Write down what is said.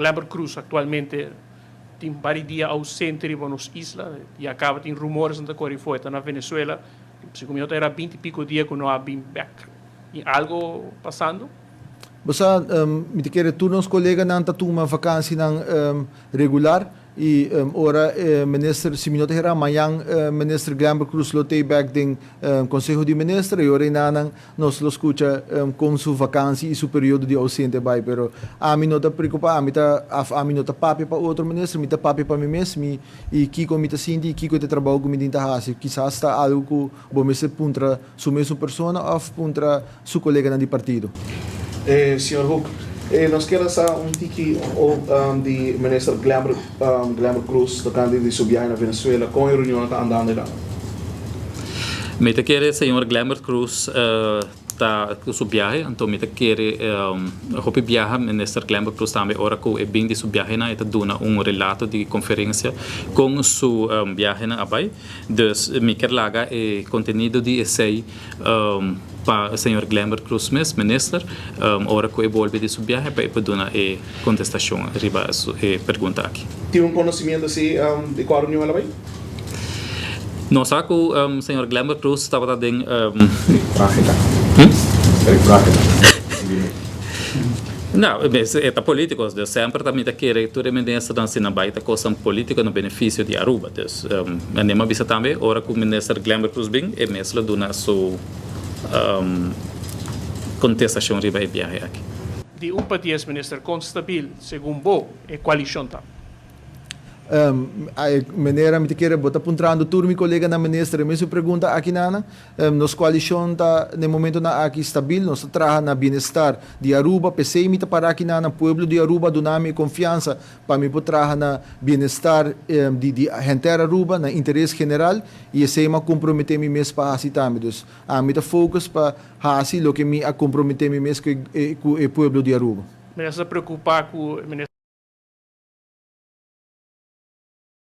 Glamour Cruz actualmente tem vários dias ausente em nas islas e acaba tem rumores de que foi na Venezuela. Segundo eu era 20 e pico dias que não há been back. E algo passando? Basta, me querer tu nos colega na uma vacância regular e ora minister se minuto era amanhã minister Glamour Cruz lotei back din Conselho de Ministro e ora inanang nos lo escucha com sua vacância e seu período de ausente vai pero a mim não tá preocupa a mim não tá papi para outro ministro me tá papi para mim mesmo e Kiko me tá sindi e Kiko te trabalho com me dinta hasi quizás está algo que bom me se puntra su mesma persona ou puntra su colega na de partido. Senhor Hook, nós queremos tiki de ministro Glamour Cruz tocando de sua viagem na Venezuela com a reunião que está andando lá. Me te quiere señor Glamour Cruz ta su viaje, então me te quiere hopi viaja minister Glamour Cruz também ora que é bem de su viaje na eta duna relato de conferência com su viaje na abai, dus me quer laga contenido de essay para o senhor Glamour Cruz mesmo, minister, ora que volve de su viaje para dar a contestação riba a pergunta aqui. Tem conhecimento assim de qual reunião ela vai? Não sabe que o senhor Glamour Cruz estava dando não, mas é políticos, de sempre também está querendo toda a ministra dança na baita coisa política no benefício de Aruba, dus a nema bisa também, ora que o ministro Glamour Cruz bem, é mesmo dona sua contestação riba a viaje aqui. De país, minister, constabil, segundo o e coalição tá. A maneira me querer botar puntrando turno mi colega na ministra me se pergunta aqui nana nos coalição tá no momento na aqui stabil nos traha na bem-estar de Aruba PC me tá para aqui na pueblo de Aruba do nome confiança para me botar na bem-estar de gente Aruba na interesse general e esse me comprometer me mesmo para assim também dus a me tá focus para assim lo que me a comprometer me mesmo com o pueblo de Aruba. Me se preocupar com o ministro